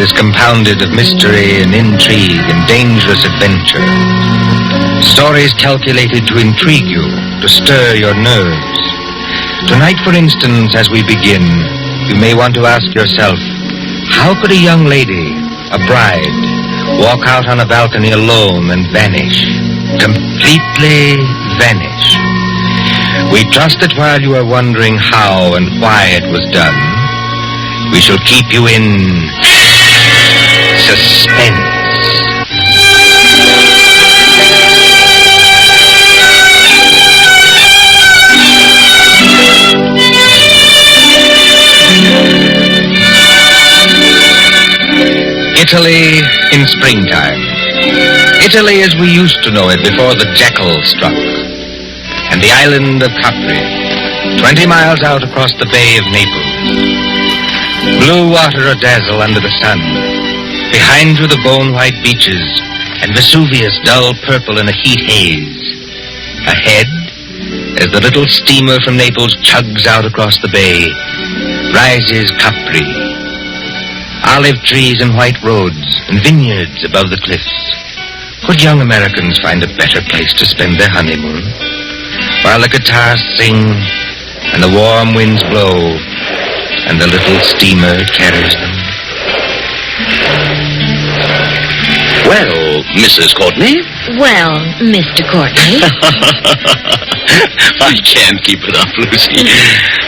is compounded of mystery and intrigue and dangerous adventure. Stories calculated to intrigue you, to stir your nerves. Tonight, for instance, as we begin, you may want to ask yourself, how could a young lady, a bride, walk out on a balcony alone and vanish? Completely vanish. We trust that while you are wondering how and why it was done, we shall keep you in suspense. Italy in springtime. Italy as we used to know it before the jackal struck. And the island of Capri, 20 miles out across the Bay of Naples. Blue water a-dazzle under the sun. Behind you the bone-white beaches, and Vesuvius dull purple in a heat haze. Ahead, as the little steamer from Naples chugs out across the bay, rises Capri. Olive trees and white roads, and vineyards above the cliffs. Could young Americans find a better place to spend their honeymoon? While the guitars sing, and the warm winds blow, and the little steamer carries them. Well, Mrs. Courtney? Well, Mr. Courtney. I can't keep it up, Lucy.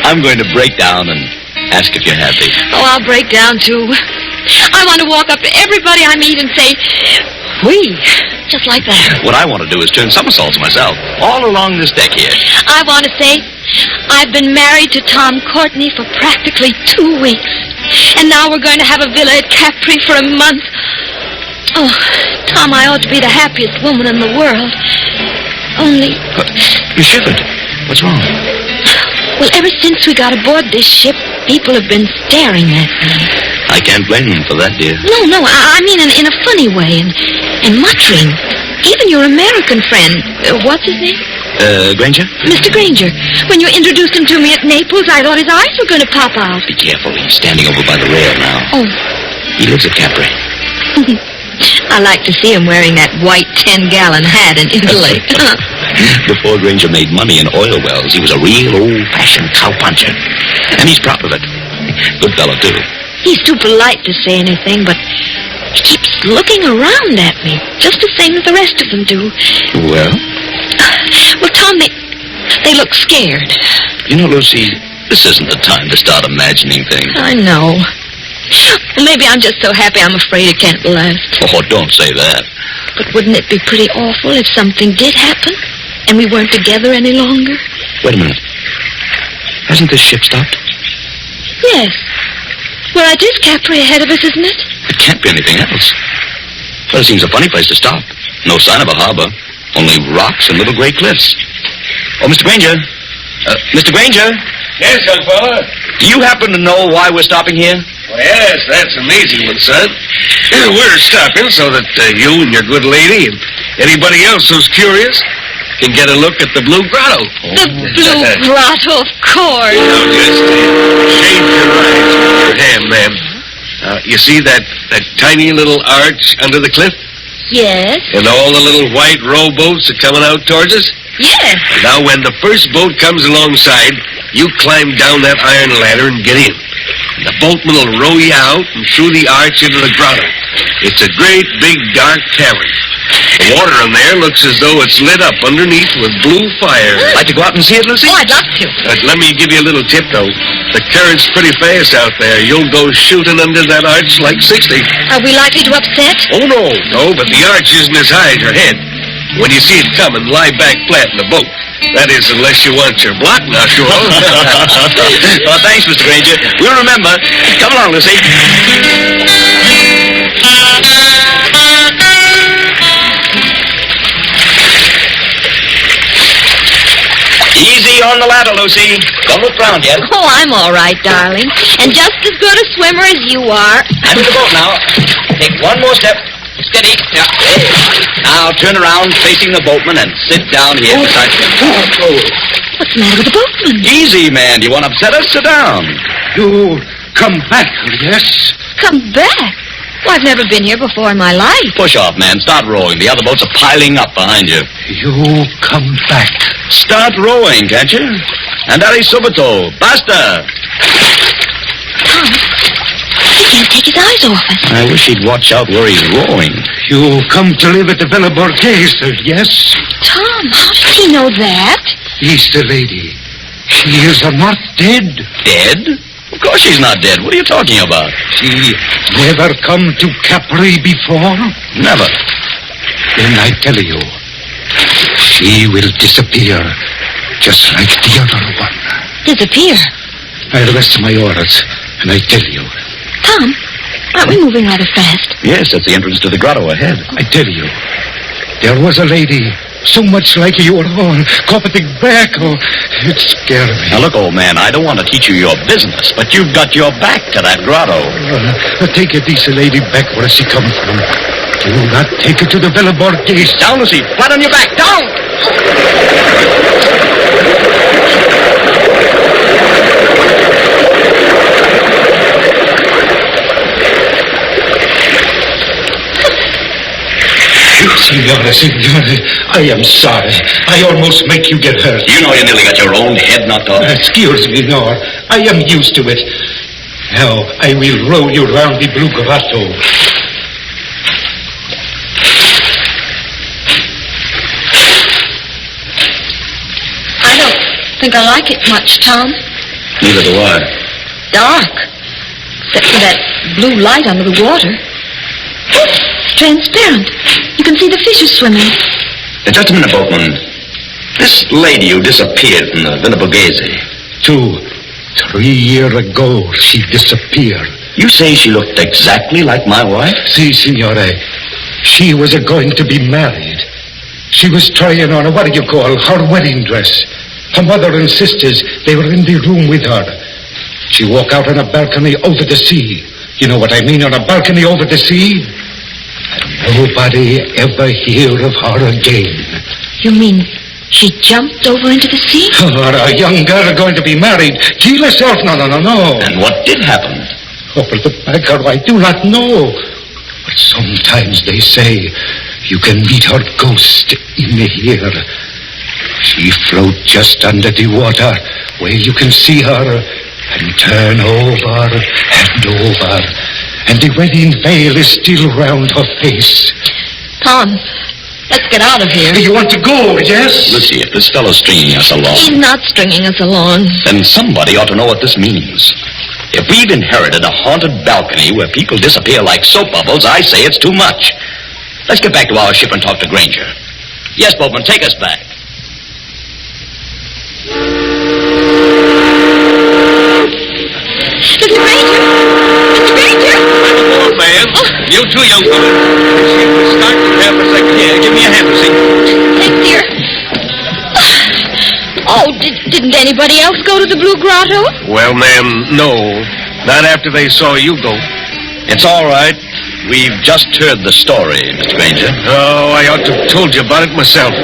I'm going to break down and ask if you're happy. Oh, I'll break down, too. I want to walk up to everybody I meet and say, "We," just like that. What I want to do is turn somersaults myself, all along this deck here. I want to say, I've been married to Tom Courtney for practically 2 weeks. And now we're going to have a villa at Capri for a month. Oh, Tom, I ought to be the happiest woman in the world. Only... You shivered. What's wrong? Well, ever since we got aboard this ship, people have been staring at me. I can't blame them for that, dear. No, I mean in a funny way, and muttering. Even your American friend, what's his name? Granger? Mr. Granger. When you introduced him to me at Naples, I thought his eyes were going to pop out. Be careful, he's standing over by the rail now. Oh. He lives at Capri. I like to see him wearing that white 10-gallon hat in Italy. Before Granger made money in oil wells, he was a real old-fashioned cowpuncher. And he's proud of it. Good fellow, too. He's too polite to say anything, but he keeps looking around at me, just the same as the rest of them do. Well? Well, Tom, they look scared. You know, Lucy, this isn't the time to start imagining things. I know. Well, maybe I'm just so happy I'm afraid it can't last. Oh, don't say that. But wouldn't it be pretty awful if something did happen and we weren't together any longer? Wait a minute. Hasn't this ship stopped? Yes. Well, it is Capri ahead of us, isn't it? It can't be anything else. Well, it seems a funny place to stop. No sign of a harbor. Only rocks and little gray cliffs. Oh, Mr. Granger. Mr. Granger? Yes, young fella? Do you happen to know why we're stopping here? Well, yes, that's amazing, one, son. We're stopping so that you and your good lady and anybody else who's curious can get a look at the Blue Grotto. The Blue Grotto, of course. Now, just shade your eyes with your hand, ma'am. You see that tiny little arch under the cliff? Yes. And all the little white rowboats are coming out towards us? Yes. Now, when the first boat comes alongside, you climb down that iron ladder and get in. The boatman will row you out and through the arch into the grotto. It's a great, big, dark cavern. The water in there looks as though it's lit up underneath with blue fire. Like to go out and see it, Lucy? Oh, I'd love to. Let me give you a little tip, though. The current's pretty fast out there. You'll go shooting under that arch like 60. Are we likely to upset? Oh, no, but the arch isn't as high as your head. When you see it coming, lie back flat in the boat. That is, unless you want your block knocked off. Well, thanks, Mr. Granger. We'll remember. Come along, Lucy. Easy on the ladder, Lucy. Don't look round yet. Oh, I'm all right, darling. And just as good a swimmer as you are. I'm in the boat now. Take one more step. Steady. Yeah. Now turn around facing the boatman and sit down here beside him. What's the matter with the boatman? Easy, man. You want to upset us? Sit down. You come back, yes? Come back? Well, I've never been here before in my life. Push off, man. Start rowing. The other boats are piling up behind you. You come back. Start rowing, can't you? Andare subito. Basta. Tom, he can't take his eyes off us. I wish he'd watch out where he's rowing. You come to live at the Villa Borghese, yes? Tom, how does he know that? He's the lady. She is not dead. Dead? Of course she's not dead. What are you talking about? She never come to Capri before? Never. Then I tell you, she will disappear, just like the other one. Disappear? I rest my orders, and I tell you. Tom, aren't we moving rather fast? Yes, that's the entrance to the grotto ahead. I tell you, there was a lady so much like your own, coveting back. Oh, it scared me. Now, look, old man, I don't want to teach you your business, but you've got your back to that grotto. Take a decent lady back where she come from. Do not take her to the Villa Borghese. Down, Lucy. Flat on your back. Down! Signore, I am sorry. I almost make you get hurt. You know you nearly got your own head knocked off. Excuse me, no. I am used to it. Now, I will row you round the blue grotto. I don't think I like it much, Tom. Neither do I. Dark. Except for that blue light under the water. It's transparent. You can see the fishes swimming. Just a minute, boatman. This lady who disappeared from the Villa Borghese. 3 years ago, she disappeared. You say she looked exactly like my wife? Si, signore. She was going to be married. She was trying on her wedding dress. Her mother and sisters, they were in the room with her. She walked out on a balcony over the sea. You know what I mean, on a balcony over the sea? And nobody ever hear of her again. You mean she jumped over into the sea? Or a young girl going to be married. Kill herself? No. And what did happen? Oh, but I do not know. But sometimes they say you can meet her ghost in here. She float just under the water where you can see her and turn over and over. And the wedding veil is still round her face. Tom, let's get out of here. You want to go, yes? Lucy, if this fellow's stringing us along... He's not stringing us along. Then somebody ought to know what this means. If we've inherited a haunted balcony where people disappear like soap bubbles, I say it's too much. Let's get back to our ship and talk to Granger. Yes, boatman, take us back. Mr. Granger! Mr. Granger! Come on, man. You too, young woman. If you would start to help us like here, give me a hand, Lucy. Thanks, dear. Oh, didn't anybody else go to the Blue Grotto? Well, ma'am, no. Not after they saw you go. It's all right. We've just heard the story, Mr. Granger. Oh, I ought to have told you about it myself.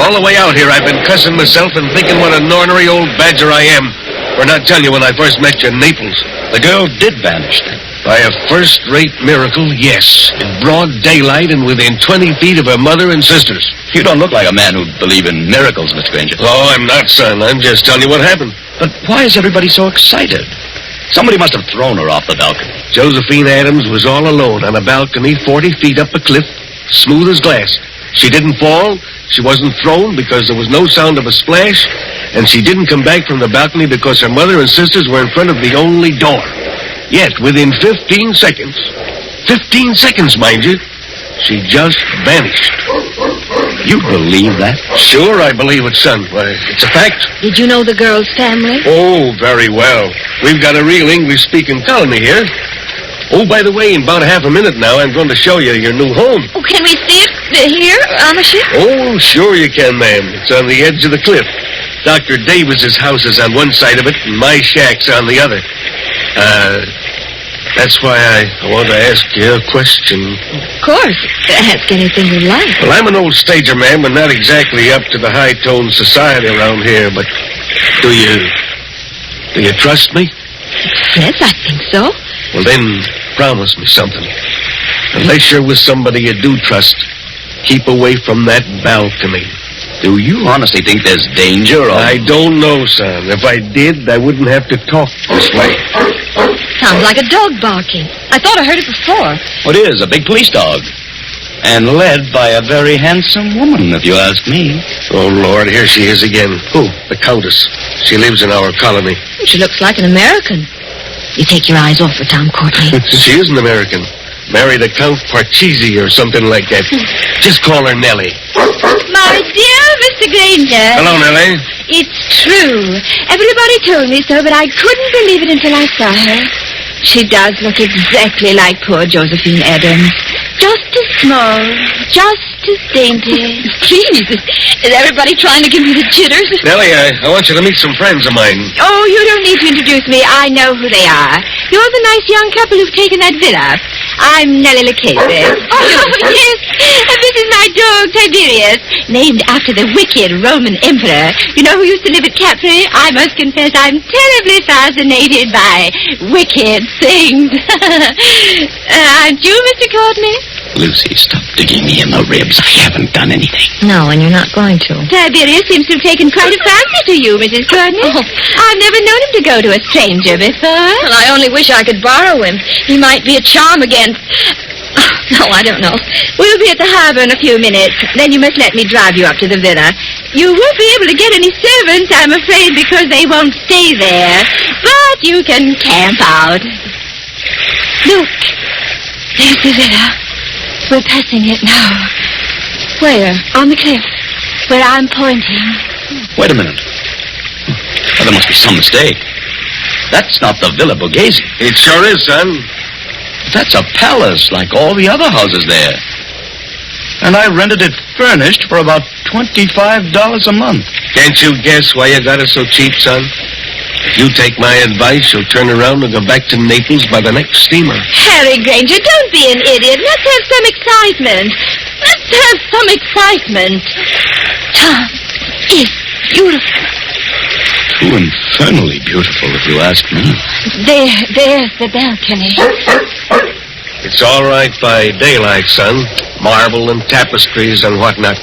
All the way out here, I've been cussing myself and thinking what an ornery old badger I am for not telling you when I first met you in Naples. The girl did vanish then. By a first-rate miracle, yes. In broad daylight and within 20 feet of her mother and sisters. You don't look like a man who'd believe in miracles, Mr. Granger. Oh, I'm not, son. I'm just telling you what happened. But why is everybody so excited? Somebody must have thrown her off the balcony. Josephine Adams was all alone on a balcony 40 feet up a cliff, smooth as glass. She didn't fall, she wasn't thrown because there was no sound of a splash, and she didn't come back from the balcony because her mother and sisters were in front of the only door. Yet, within 15 seconds, 15 seconds, mind you, she just vanished. You believe that? Sure, I believe it, son. Why, it's a fact. Did you know the girl's family? Oh, very well. We've got a real English-speaking colony here. Oh, by the way, in about half a minute now, I'm going to show you your new home. Oh, can we see it here on the ship? Oh, sure you can, ma'am. It's on the edge of the cliff. Dr. Davis's house is on one side of it, and my shack's on the other. That's why I want to ask you a question. Of course. Ask anything you like. Well, I'm an old stager, ma'am, and not exactly up to the high-toned society around here, but do you trust me? Yes, I think so. Well, then, promise me something. Unless you're with somebody you do trust, keep away from that balcony. Do you honestly think there's danger or... I don't know, son. If I did, I wouldn't have to talk this way. Sounds like a dog barking. I thought I heard it before. What is? A big police dog. And led by a very handsome woman, if you ask me. Oh, Lord, here she is again. Who? The Countess. She lives in our colony. She looks like an American. You take your eyes off her, Tom Courtney. She is an American. Married a Count Parcheesi or something like that. Just call her Nellie. My dear Mr. Granger. Hello, Nellie. It's true. Everybody told me so, but I couldn't believe it until I saw her. She does look exactly like poor Josephine Adams. Just as small, just as dainty. Please, is everybody trying to give me the jitters? Nellie, I want you to meet some friends of mine. Oh, you don't need to introduce me. I know who they are. You're the nice young couple who've taken that villa. I'm Nellie Lucchese. Oh, yes. And this is my dog, Tiberius, named after the wicked Roman emperor. You know who used to live at Capri? I must confess I'm terribly fascinated by wicked things. Aren't you, Mr. Courtney? Lucy, stop digging me in the ribs. I haven't done anything. No, and you're not going to. Tiberius seems to have taken quite a fancy to you, Mrs. Courtney. Oh. I've never known him to go to a stranger before. Well, I only wish I could borrow him. He might be a charm against... Oh, I don't know. We'll be at the harbor in a few minutes. Then you must let me drive you up to the villa. You won't be able to get any servants, I'm afraid, because they won't stay there. But you can camp out. Look, there's the villa. We're passing it now. Where? On the cliff. Where I'm pointing. Wait a minute. Well, there must be some mistake. That's not the Villa Borghese. It sure is, son. That's a palace like all the other houses there. And I rented it furnished for about $25 a month. Can't you guess why you got it so cheap, son? If you take my advice, you'll turn around and go back to Naples by the next steamer. Harry Granger, don't be an idiot. Let's have some excitement. Let's have some excitement. Tom, it's beautiful. Too infernally beautiful, if you ask me. There's the balcony. It's all right by daylight, son. Marble and tapestries and whatnot.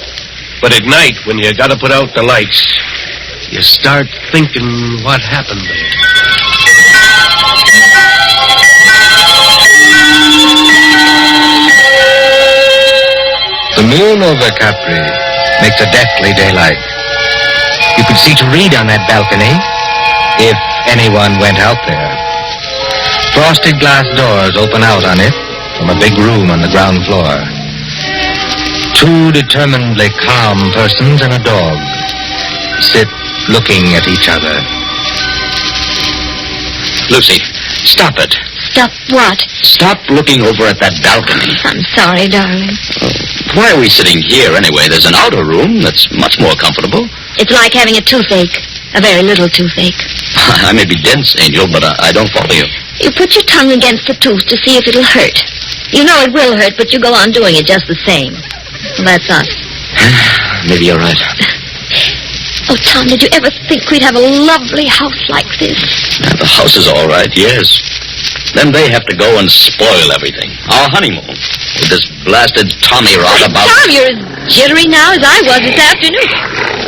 But at night, when you gotta put out the lights, you start thinking what happened there. The moon over Capri makes a deathly daylight. You could see to read on that balcony, if anyone went out there. Frosted glass doors open out on it from a big room on the ground floor. Two determinedly calm persons and a dog sit looking at each other. Lucy, stop it. Stop what? Stop looking over at that balcony. I'm sorry, darling. Why are we sitting here anyway? There's an outer room that's much more comfortable. It's like having a toothache. A very little toothache. I may be dense, Angel, but I don't follow you. You put your tongue against the tooth to see if it'll hurt. You know it will hurt, but you go on doing it just the same. Well, that's us. Maybe you're right. Oh, Tom, did you ever think we'd have a lovely house like this? Yeah, the house is all right, yes. Then they have to go and spoil everything. Our honeymoon. With this blasted Tommy rod about... Tom, you're as jittery now as I was this afternoon.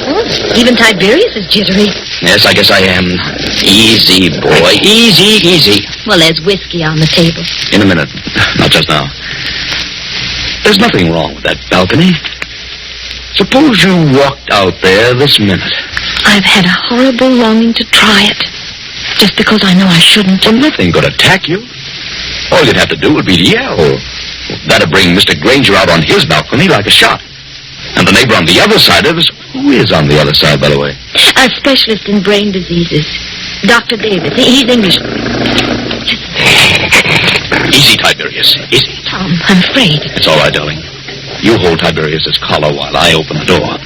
Oh, even Tiberius is jittery. Yes, I guess I am. Easy, boy. Easy, easy. Well, there's whiskey on the table. In a minute. Not just now. There's nothing wrong with that balcony. Suppose you walked out there this minute. I've had a horrible longing to try it. Just because I know I shouldn't. Well, nothing could attack you. All you'd have to do would be to yell. That'd bring Mr. Granger out on his balcony like a shot. And the neighbor on the other side of us... Who is on the other side, by the way? A specialist in brain diseases. Dr. Davis. He's English. Easy, Tiberius. Easy. Tom, I'm afraid. It's all right, darling. You hold Tiberius's collar while I open the door.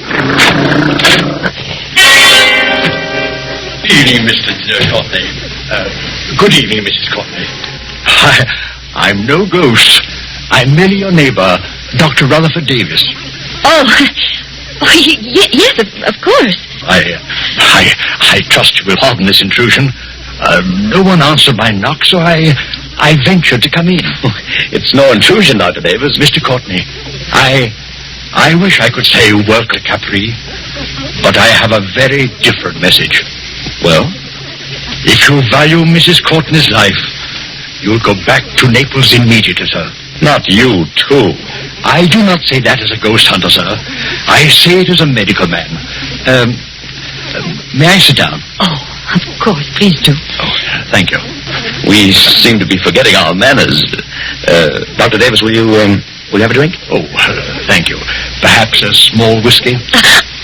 Good evening, Mr. Courtney. Good evening, Mrs. Courtney. I'm no ghost. I'm merely your neighbor, Dr. Rutherford Davis. Oh, yes, of course. I trust you will pardon this intrusion. No one answered my knock, so I I ventured to come in. It's no intrusion, Dr. Davis. Mr. Courtney, I wish I could say welcome to Capri, but I have a very different message. Well? If you value Mrs. Courtney's life, you'll go back to Naples immediately, sir. Not you, too. I do not say that as a ghost hunter, sir. I say it as a medical man. May I sit down? Oh, of course. Please do. Oh, thank you. We seem to be forgetting our manners. Dr. Davis, will you have a drink? Oh, thank you. Perhaps a small whiskey?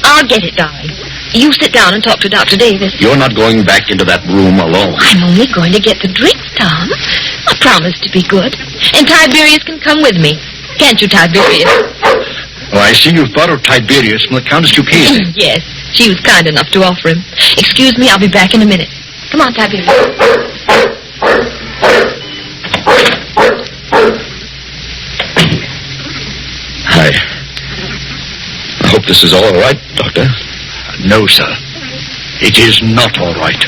I'll get it, darling. You sit down and talk to Dr. Davis. You're not going back into that room alone. I'm only going to get the drinks, Tom. I promise to be good. And Tiberius can come with me. Can't you, Tiberius? Oh, I see you've borrowed Tiberius from the Countess Lucchese. Yes, she was kind enough to offer him. Excuse me, I'll be back in a minute. Come on, Tiberius. I hope this is all right, Doctor. No, sir. It is not all right.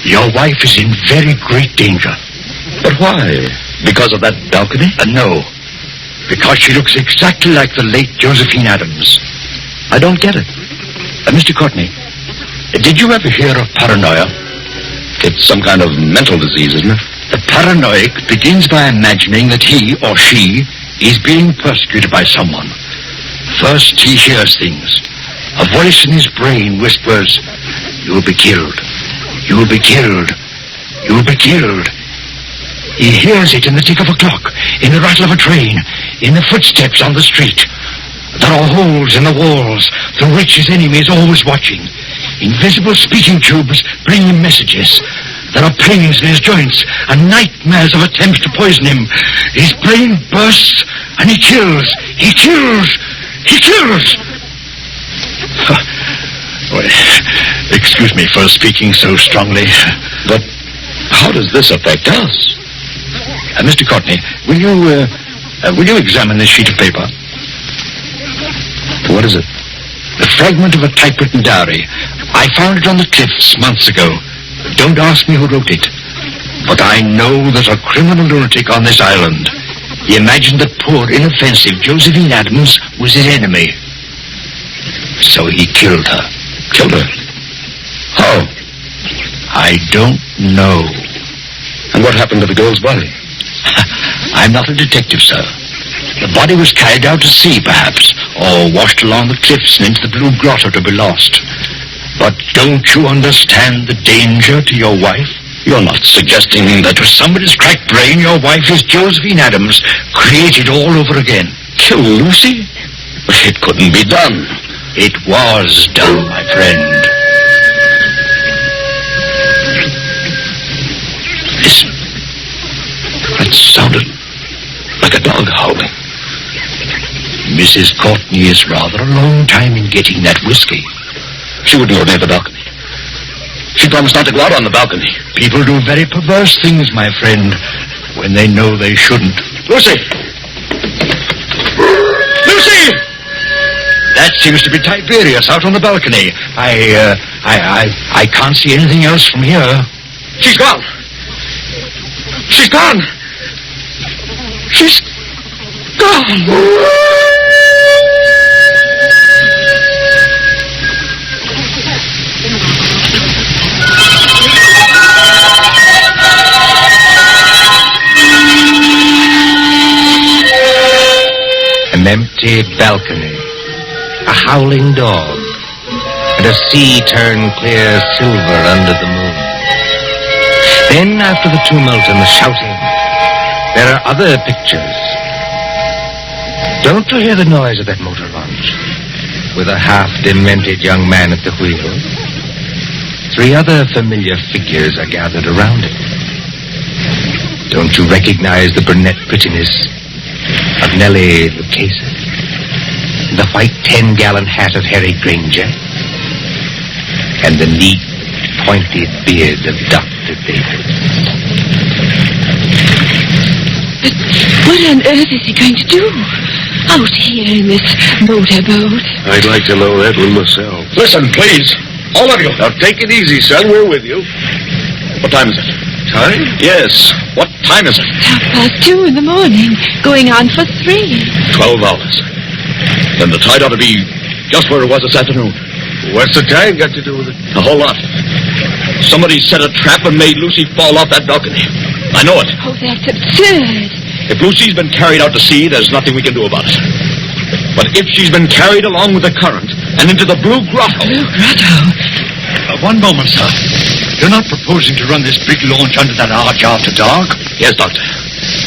Your wife is in very great danger. But why? Because of that balcony? No. Because she looks exactly like the late Josephine Adams. I don't get it. Mr. Courtney, did you ever hear of paranoia? It's some kind of mental disease, isn't it? The paranoic begins by imagining that he or she is being persecuted by someone. First, he hears things. A voice in his brain whispers, "You'll be killed. You'll be killed. You'll be killed." He hears it in the tick of a clock, in the rattle of a train, in the footsteps on the street. There are holes in the walls through which his enemy is always watching. Invisible speaking tubes bring him messages. There are pains in his joints and nightmares of attempts to poison him. His brain bursts and he kills. He kills. He kills. Well, excuse me for speaking so strongly. But how does this affect us? Mr. Courtney, will you examine this sheet of paper? What is it? The fragment of a typewritten diary. I found it on the cliffs months ago. Don't ask me who wrote it. But I know there's a criminal lunatic on this island. He imagined that poor, inoffensive Josephine Adams was his enemy. So he killed her. Killed her? How? I don't know. And what happened to the girl's body? I'm not a detective, sir. The body was carried out to sea, perhaps, or washed along the cliffs and into the Blue Grotto to be lost. But don't you understand the danger to your wife? You're not suggesting that To somebody's cracked brain, your wife is Josephine Adams, created all over again. kill Lucy? It couldn't be done. It was done, my friend. Listen. It sounded like a dog howling. Mrs. Courtney is rather a long time in getting that whiskey. She wouldn't go near the balcony. She promised not to go out on the balcony. People do very perverse things, my friend, when they know they shouldn't. Lucy! Lucy! That seems to be Tiberius out on the balcony. I can't see anything else from here. She's gone. She's gone. She's gone. An empty balcony, a howling dog, and a sea turned clear silver under the moon. Then, after the tumult and the shouting, there are other pictures. Don't you hear the noise of that motor launch, with a half-demented young man at the wheel? 3 other familiar figures are gathered around it. Don't you recognize the brunette prettiness of Nellie Lucchese? The white 10-gallon hat of Harry Granger? And the neat, pointed beard of Dr. Davis? But what on earth is he going to do out here in this motorboat? I'd like to know that one myself. Listen, please. All of you. Now, take it easy, son. We're with you. What time is it? Time? Yes. What time is it? 2:30 in the morning, going on for 3. 12 hours. Then the tide ought to be just where it was this afternoon. What's the tide got to do with it? A whole lot. Somebody set a trap and made Lucy fall off that balcony. I know it. Oh, that's absurd. If Lucy's been carried out to sea, there's nothing we can do about it. But if she's been carried along with the current and into the Blue Grotto... Blue Grotto? One moment, sir. You're not proposing to run this big launch under that arch after dark? Yes, Doctor.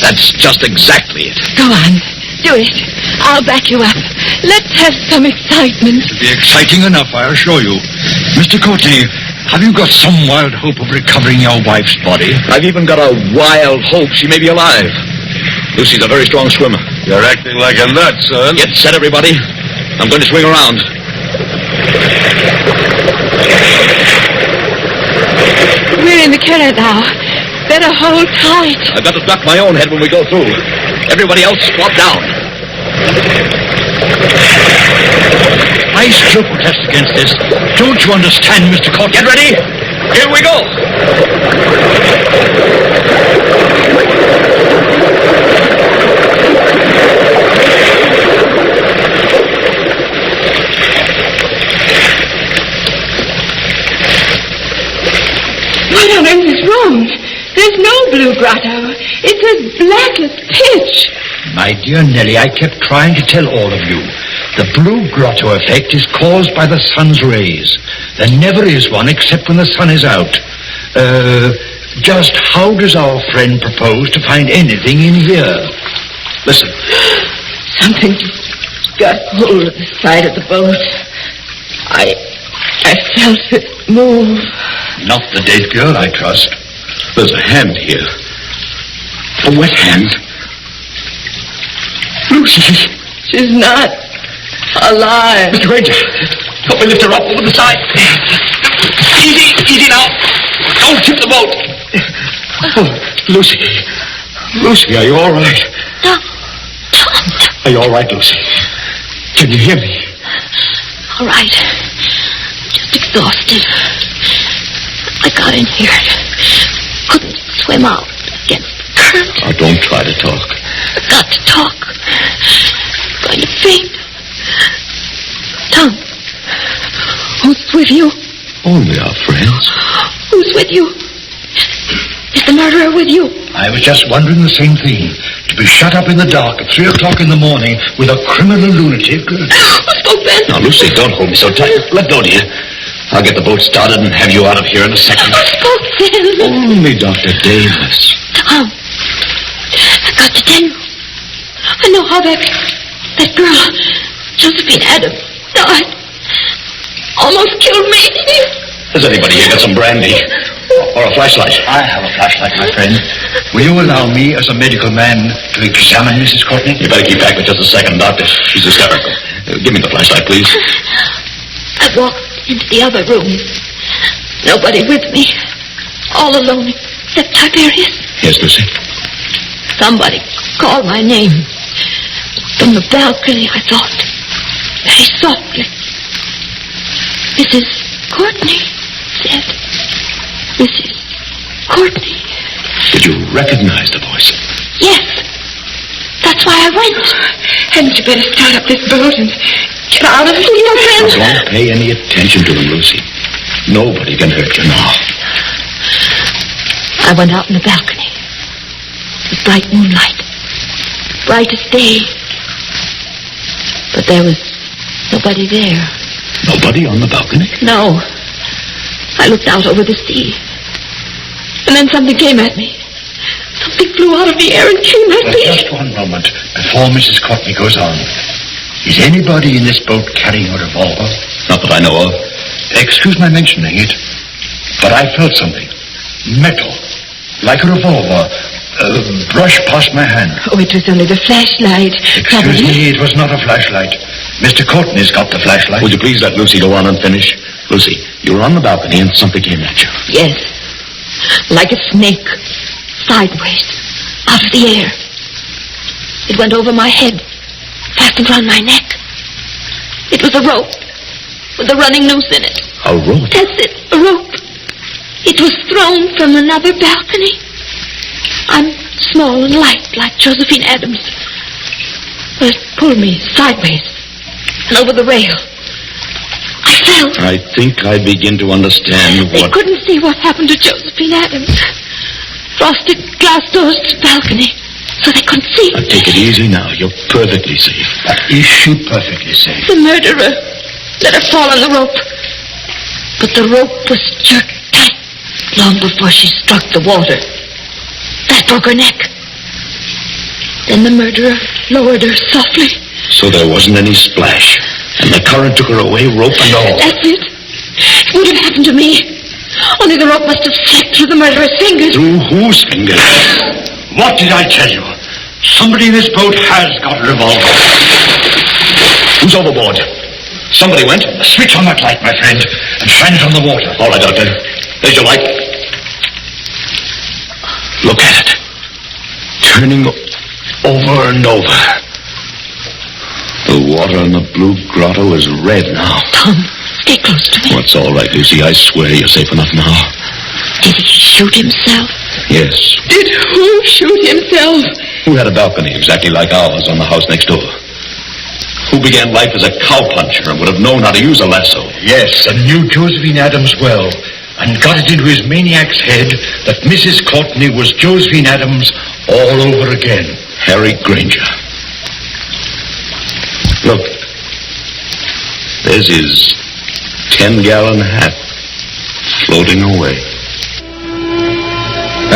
That's just exactly it. Go on. Do it. I'll back you up. Let's have some excitement. It'll be exciting enough, I assure you. Mr. Courtney, have you got some wild hope of recovering your wife's body? I've even got a wild hope she may be alive. Lucy's a very strong swimmer. You're acting like a nut, son. Get set, everybody. I'm going to swing around. We're in the current now. Better hold tight. I've got to duck my own head when we go through. Everybody else squat down. I still protest against this. Don't you understand, Mr. Courtney? Get ready. Here we go. What on earth is wrong? There's no Blue Grotto. It's as black as pitch. My dear Nellie, I kept trying to tell all of you. The Blue Grotto effect is caused by the sun's rays. There never is one except when the sun is out. Just how does our friend propose to find anything in here? Listen. Something got hold of the side of the boat. I felt it move. Not the dead girl, I trust. There's a hand here. A wet hand. Lucy. She's not alive. Mr. Granger, help me lift her up over the side. Easy now. Don't tip the boat. Oh, Lucy. Lucy, are you all right? Tom. Are you all right, Lucy? Can you hear me? All right. Just exhausted. I got in here. Couldn't swim out against the current. Oh, don't try to talk. I've got to talk. Going to faint. Tom, who's with you? Only our friends. Who's with you? Is the murderer with you? I was just wondering the same thing. To be shut up in the dark at 3 o'clock in the morning with a criminal lunatic. Who spoke then? Now, Lucy, don't hold me so tight. Let go, dear. I'll get the boat started and have you out of here in a second. Who spoke then? Only Dr. Davis. Tom, I've got to tell you. I know how that girl, Josephine Adams, died. Almost killed me. Has anybody here got some brandy? Or a flashlight? I have a flashlight, my friend. Will you allow me, as a medical man, to examine Mrs. Courtney? You better keep back for just a second, Doctor. She's hysterical. Give me the flashlight, please. I walked into the other room. Nobody with me. All alone except Tiberius. Yes, Lucy. Somebody called my name. From the balcony, I thought. Very softly. Mrs. Courtney said. Mrs. Courtney. Did you recognize the voice? Yes. That's why I went. Hadn't you better start up this boat and get out of here, your friends? Don't pay any attention to him, Lucy. Nobody can hurt you now. I went out on the balcony. It was bright moonlight. Bright as day. But there was nobody there. Nobody on the balcony? No. I looked out over the sea. And then something came at me. Something flew out of the air and came at me. Just one moment before Mrs. Courtney goes on. Is anybody in this boat carrying a revolver? Not that I know of. Excuse my mentioning it, but I felt something. Metal. Like a revolver. Brushed past my hand. Oh, it was only the flashlight. Excuse me, it was not a flashlight. Mr. Courtney's got the flashlight. Would you please let Lucy go on and finish? Lucy, you were on the balcony and something came at you. Yes. Like a snake. Sideways. Out of the air. It went over my head. Fastened around my neck. It was a rope. With a running noose in it. A rope? That's it. A rope. It was thrown from another balcony. I'm small and light like Josephine Adams. Well, it pulled me sideways and over the rail. I fell. I think I begin to understand They what... couldn't see what happened to Josephine Adams. Frosted glass doors to the balcony, so they couldn't see. Now, take it easy now. You're perfectly safe. Is she perfectly safe? The murderer let her fall on the rope. But the rope was jerked tight long before she struck the water. That broke her neck. Then the murderer lowered her softly. So there wasn't any splash. And the current took her away, rope and all. That's it. It would have happened to me. Only the rope must have slipped through the murderer's fingers. Through whose fingers? What did I tell you? Somebody in this boat has got a revolver. Who's overboard? Somebody went. Switch on that light, my friend, and shine it on the water. All right, Doctor. There's your light. Look at it. Turning over and over. The water in the blue grotto is red now. Tom, stay close to me. What's all right, Lucy? I swear you're safe enough now. Did he shoot himself? Yes. Did who shoot himself? Who had a balcony exactly like ours on the house next door? Who began life as a cowpuncher and would have known how to use a lasso? Yes, and knew Josephine Adams well, and got it into his maniac's head that Mrs. Courtney was Josephine Adams all over again. Harry Granger. Look. There's his 10-gallon hat floating away.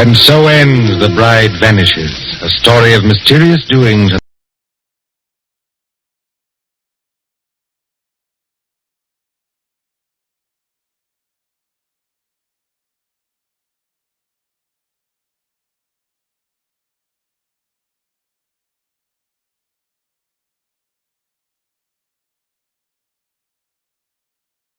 And so ends The Bride Vanishes, a story of mysterious doings